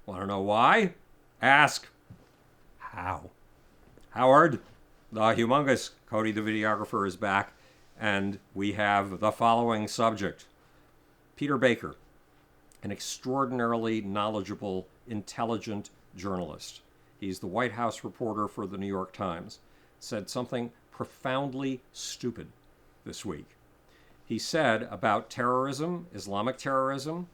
Want to know why? Ask. How? Howard, the humongous Cody the videographer is back, and we have the following subject. Peter Baker, an extraordinarily knowledgeable, intelligent journalist. He's the White House reporter for the New York Times, said something profoundly stupid this week. He said about terrorism, Islamic terrorism,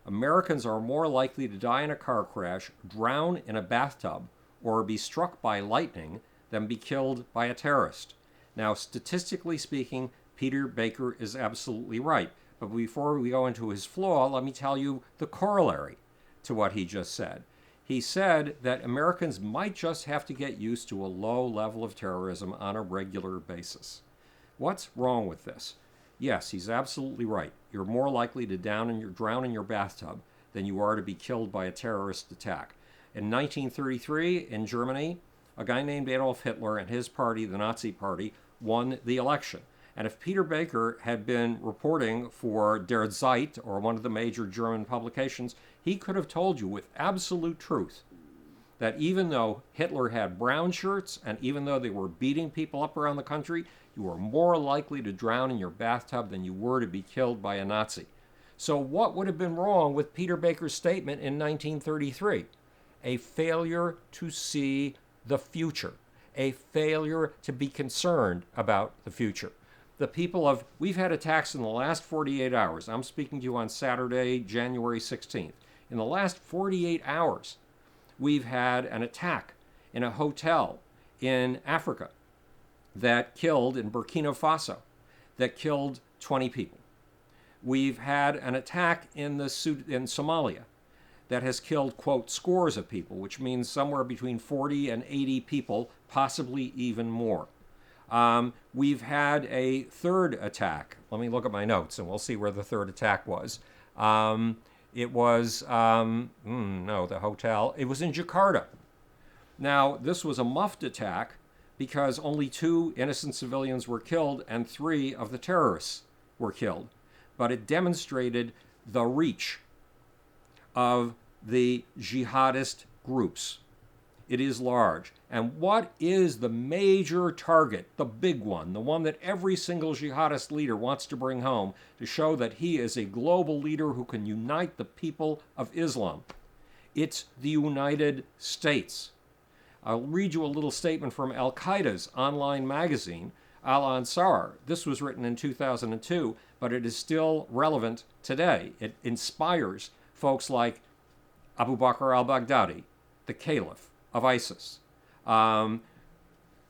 Americans are more likely to die in a car crash, drown in a bathtub, or be struck by lightning than be killed by a terrorist. Now, statistically speaking, Peter Baker is absolutely right. But before we go into his flaw, let me tell you the corollary to what he just said. He said that Americans might just have to get used to a low level of terrorism on a regular basis. What's wrong with this? Yes, he's absolutely right. You're more likely to drown in your bathtub than you are to be killed by a terrorist attack. In 1933, in Germany, a guy named Adolf Hitler and his party, the Nazi Party, won the election. And if Peter Baker had been reporting for Der Zeit, or one of the major German publications, he could have told you with absolute truth that even though Hitler had brown shirts and even though they were beating people up around the country, you were more likely to drown in your bathtub than you were to be killed by a Nazi. So what would have been wrong with Peter Baker's statement in 1933? A failure to see the future, a failure to be concerned about the future. We've had attacks in the last 48 hours. I'm speaking to you on Saturday, January 16th. In the last 48 hours, we've had an attack in a hotel in Africa that killed, in Burkina Faso, that killed 20 people. We've had an attack in Somalia that has killed, quote, scores of people, which means somewhere between 40 and 80 people, possibly even more. We've had a third attack. Let me look at my notes and we'll see where the third attack was. It was in Jakarta. Now, this was a muffed attack because only 2 innocent civilians were killed and 3 of the terrorists were killed. But it demonstrated the reach of the jihadist groups. It is large. And what is the major target, the big one, the one that every single jihadist leader wants to bring home to show that he is a global leader who can unite the people of Islam? It's the United States. I'll read you a little statement from al-Qaeda's online magazine, Al-Ansar. This was written in 2002, but it is still relevant today. It inspires folks like Abu Bakr al-Baghdadi, the caliph of ISIS, Abu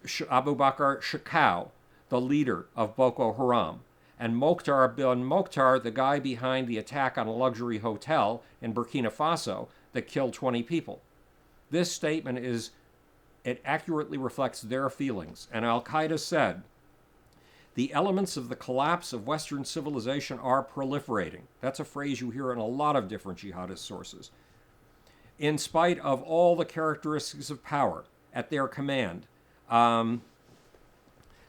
Bakr Shekau, the leader of Boko Haram, and Mokhtar bin Mokhtar, the guy behind the attack on a luxury hotel in Burkina Faso that killed 20 people. This statement it accurately reflects their feelings. And al-Qaeda said, the elements of the collapse of Western civilization are proliferating. That's a phrase you hear in a lot of different jihadist sources. In spite of all the characteristics of power at their command,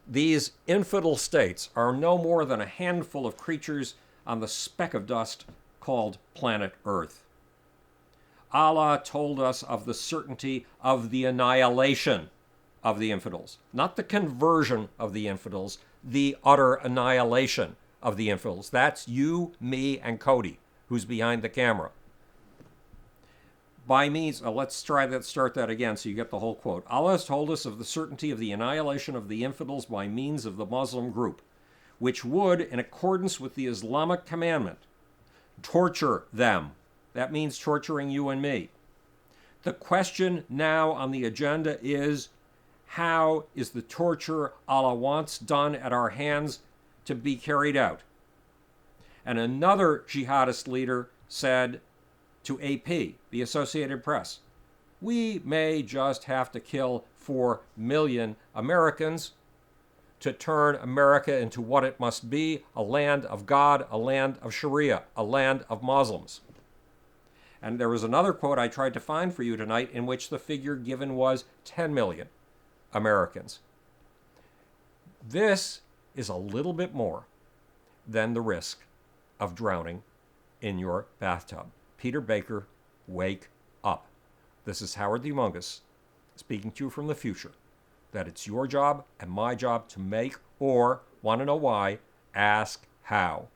these infidel states are no more than a handful of creatures on the speck of dust called planet Earth. Allah told us of the certainty of the annihilation of the infidels, not the conversion of the infidels, the utter annihilation of the infidels. That's you, me, and Cody, who's behind the camera. By means, let's start that again so you get the whole quote. Allah has told us of the certainty of the annihilation of the infidels by means of the Muslim group, which would, in accordance with the Islamic commandment, torture them. That means torturing you and me. The question now on the agenda is, how is the torture Allah wants done at our hands to be carried out? And another jihadist leader said to AP, the Associated Press, we may just have to kill 4 million Americans to turn America into what it must be, a land of God, a land of Sharia, a land of Muslims. And there was another quote I tried to find for you tonight in which the figure given was 10 million Americans. This is a little bit more than the risk of drowning in your bathtub. Peter Baker, wake up. This is Howard the Humongous, speaking to you from the future, that it's your job and my job to make, or, want to know why, ask how.